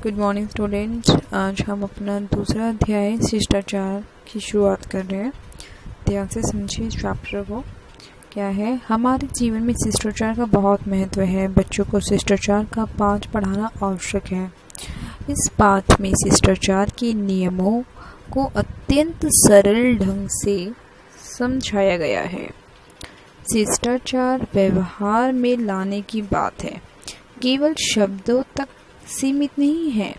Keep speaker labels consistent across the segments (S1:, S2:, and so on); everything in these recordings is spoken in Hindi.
S1: Good morning students. आज हम अपना दूसरा अध्याय शिष्टाचार की शुरुआत कर रहे हैं। ध्यान से समझिए इस चैप्टर को। क्या है, हमारे जीवन में शिष्टाचार का बहुत महत्व है। बच्चों को शिष्टाचार का पाठ पढ़ाना आवश्यक है। इस पाठ में शिष्टाचार के नियमों को अत्यंत सरल ढंग से समझाया गया है। शिष्टाचार व्यवहार में लाने की बात है, केवल शब्दों तक सीमित नहीं है।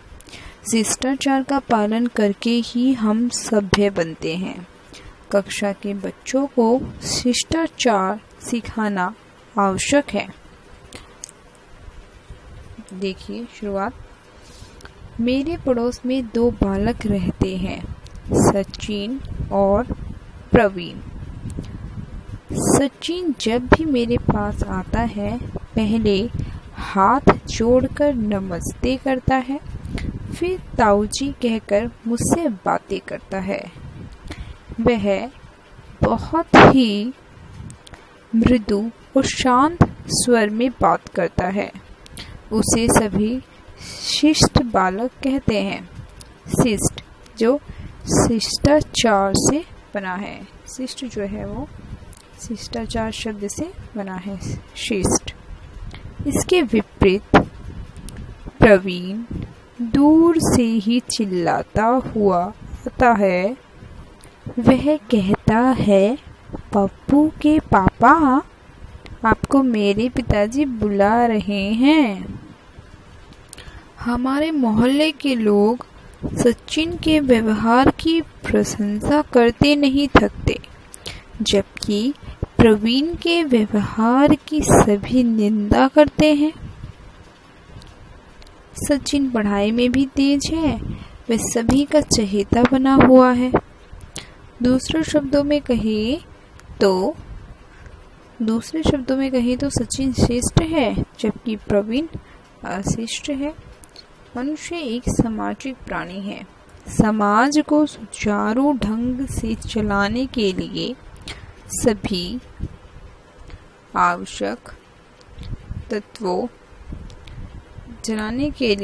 S1: शिष्टाचार का पालन करके ही हम सभ्य बनते हैं। कक्षा के बच्चों को शिष्टाचार सिखाना आवश्यक है। देखिए शुरुआत। मेरे पड़ोस में दो बालक रहते हैं, सचिन और प्रवीण। सचिन जब भी मेरे पास आता है पहले हाथ जोड़कर नमस्ते करता है, फिर ताऊजी कहकर मुझसे बातें करता है। वह बहुत ही मृदु और शांत स्वर में बात करता है। उसे सभी शिष्ट बालक कहते हैं। शिष्ट जो शिष्टाचार से बना है। शिष्ट जो है वो शिष्टाचार शब्द से बना है, शिष्ट। इसके विपरीत प्रवीण दूर से ही चिल्लाता हुआ आता है। वह कहता है, पप्पू के पापा, आपको मेरे पिताजी बुला रहे हैं। हमारे मोहल्ले के लोग सचिन के व्यवहार की प्रशंसा करते नहीं थकते, जबकि प्रवीण के व्यवहार की सभी निंदा करते हैं। सचिन पढ़ाई में भी तेज है, वह सभी का चहेता बना हुआ है। दूसरे शब्दों में कहें तो सचिन शिष्ट है, जबकि प्रवीण अशिष्ट है। मनुष्य एक सामाजिक प्राणी है। समाज को सुचारू ढंग से चलाने के लिए सभी आवश्यक तत्वों के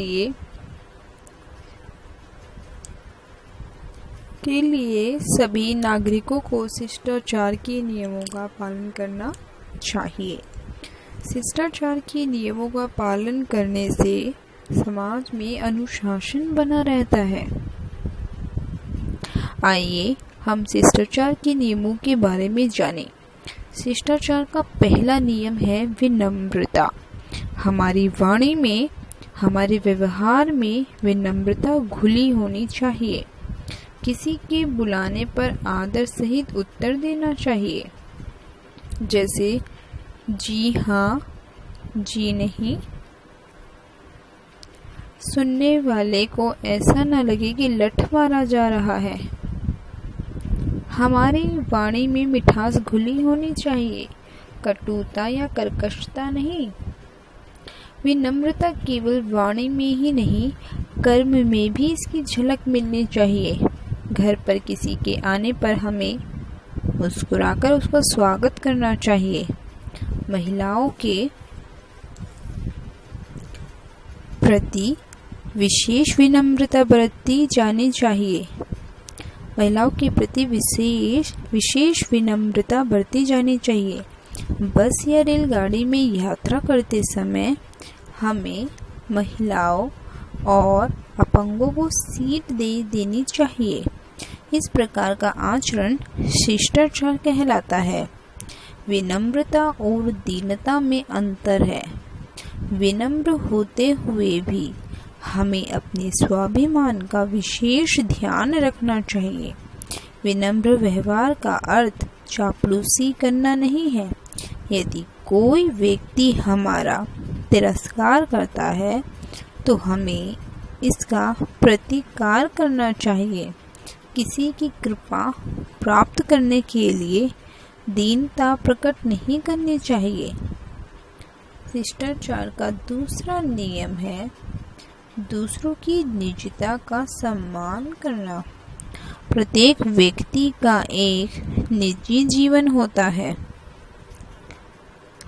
S1: लिए सभी नागरिकों को शिष्टाचार के नियमों का पालन करना चाहिए। शिष्टाचार के नियमों का पालन करने से समाज में अनुशासन बना रहता है। आइए हम शिष्टाचार के नियमों के बारे में जानें। शिष्टाचार का पहला नियम है विनम्रता। हमारी वाणी में, हमारे व्यवहार में विनम्रता घुली होनी चाहिए। किसी के बुलाने पर आदर सहित उत्तर देना चाहिए, जैसे जी हाँ, जी नहीं। सुनने वाले को ऐसा न लगे कि लठ मारा जा रहा है। हमारी वाणी में मिठास घुली होनी चाहिए, कटुता या कर्कशता नहीं। विनम्रता केवल वाणी में ही नहीं, कर्म में भी इसकी झलक मिलनी चाहिए। घर पर किसी के आने पर हमें मुस्कुराकर उसका स्वागत करना चाहिए। महिलाओं के प्रति विशेष विनम्रता बरती जानी चाहिए। महिलाओं के प्रति विशेष विनम्रता बरती जानी चाहिए। बस या रेलगाड़ी में यात्रा करते समय हमें महिलाओं और अपंगों को सीट दे देनी चाहिए। इस प्रकार का आचरण शिष्टाचार कहलाता है। विनम्रता और दीनता में अंतर है। विनम्र होते हुए भी हमें अपने स्वाभिमान का विशेष ध्यान रखना चाहिए। विनम्र व्यवहार का अर्थ चापलूसी करना नहीं है। यदि कोई व्यक्ति हमारा तिरस्कार करता है तो हमें इसका प्रतिकार करना चाहिए। किसी की कृपा प्राप्त करने के लिए दीनता प्रकट नहीं करनी चाहिए। शिष्टाचार का दूसरा नियम है दूसरों की निजता का सम्मान करना। प्रत्येक व्यक्ति का एक निजी जीवन होता है,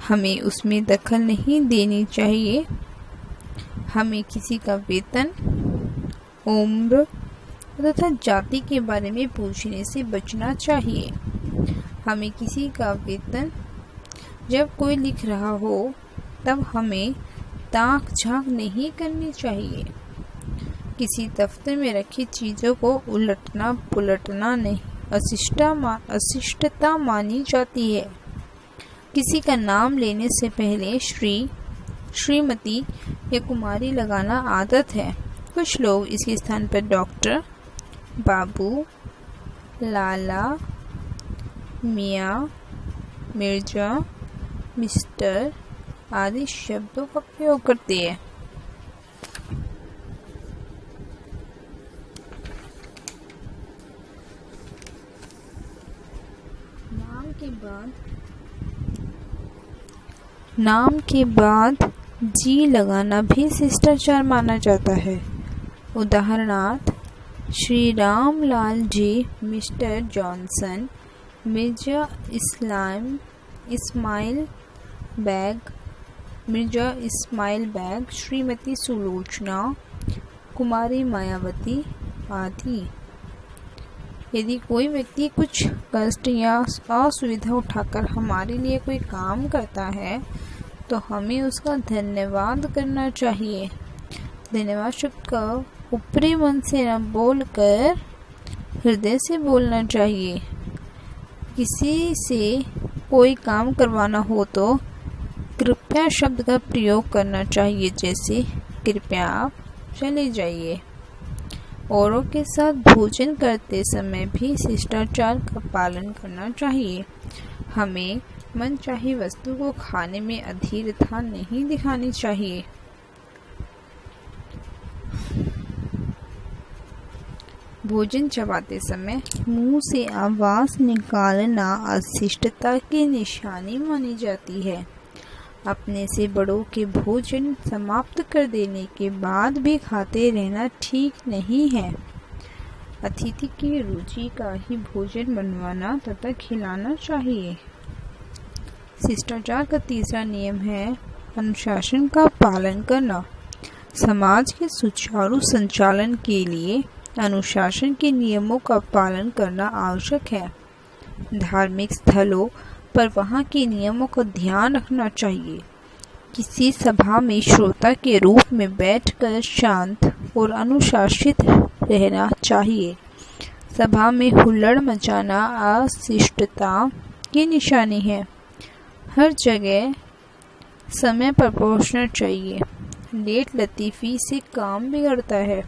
S1: हमें उसमें दखल नहीं देनी चाहिए। हमें किसी का वेतन उम्र तथा जाति के बारे में पूछने से बचना चाहिए। हमें किसी का वेतन जब कोई लिख रहा हो तब हमें ताक झांक नहीं करनी चाहिए। किसी दफ्तर में रखी चीज़ों को उलटना पुलटना नहीं अशिष्टता मानी जाती है। किसी का नाम लेने से पहले श्री, श्रीमती या कुमारी लगाना आदत है। कुछ लोग इसके स्थान पर डॉक्टर, बाबू, लाला, मियाँ, मिर्जा, मिस्टर आदि शब्दों का प्रयोग करते हैं। नाम के बाद जी लगाना भी शिष्टाचार माना जाता है। उदाहरणार्थ, श्री राम लाल जी, मिस्टर जॉनसन, मिर्जा इस्माइल बैग, श्रीमती सुलोचना, कुमारी मायावती आदि। यदि कोई व्यक्ति कुछ कष्ट या असुविधा उठाकर हमारे लिए कोई काम करता है तो हमें उसका धन्यवाद करना चाहिए। धन्यवाद शब्द का ऊपरी मन से न बोलकर हृदय से बोलना चाहिए। किसी से कोई काम करवाना हो तो कृपया शब्द का प्रयोग करना चाहिए, जैसे कृपया आप चले जाइए। औरों के साथ भोजन करते समय भी शिष्टाचार का पालन करना चाहिए। हमें मनचाही वस्तु को खाने में अधीरता नहीं दिखानी चाहिए। भोजन चबाते समय मुंह से आवाज निकालना अशिष्टता की निशानी मानी जाती है। अपने से बड़ों के भोजन समाप्त कर देने के बाद भी खाते रहना ठीक नहीं है। अतिथि की रुचि का ही भोजन बनवाना तथा खिलाना चाहिए। शिष्टाचार का तीसरा नियम है अनुशासन का पालन करना। समाज के सुचारू संचालन के लिए अनुशासन के नियमों का पालन करना आवश्यक है। धार्मिक स्थलों पर वहाँ के नियमों का ध्यान रखना चाहिए। किसी सभा में श्रोता के रूप में बैठकर शांत और अनुशासित रहना चाहिए। सभा में हुल्लड़ मचाना अशिष्टता की निशानी है। हर जगह समय पर पहुंचना चाहिए। लेट लतीफ़ी से काम बिगड़ता है।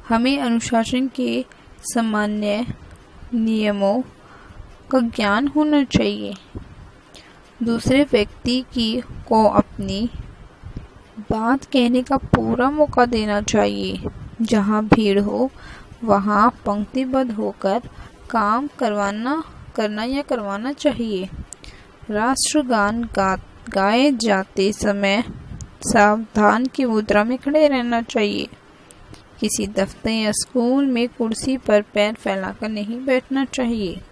S1: हमें अनुशासन के सामान्य नियमों का ज्ञान होना चाहिए। दूसरे व्यक्ति को अपनी बात कहने का पूरा मौका देना चाहिए। जहाँ भीड़ हो वहाँ पंक्तिबद्ध होकर काम करवाना चाहिए। राष्ट्रगान गाए जाते समय सावधान की मुद्रा में खड़े रहना चाहिए। किसी दफ्तर या स्कूल में कुर्सी पर पैर फैलाकर नहीं बैठना चाहिए।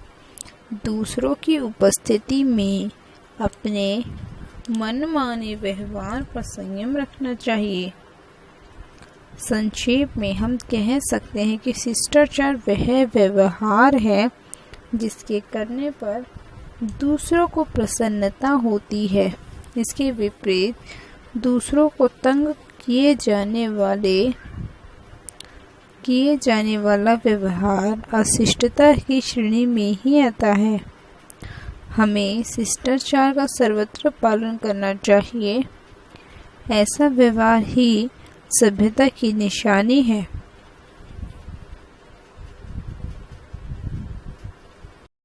S1: दूसरों की उपस्थिति में अपने मनमाने व्यवहार पर संयम रखना चाहिए। संक्षेप में हम कह सकते हैं कि शिष्टाचार वह व्यवहार है जिसके करने पर दूसरों को प्रसन्नता होती है। इसके विपरीत दूसरों को तंग किए जाने वाला व्यवहार अशिष्टता की श्रेणी में ही आता है। हमें शिष्टाचार का सर्वत्र पालन करना चाहिए। ऐसा व्यवहार ही सभ्यता की निशानी है।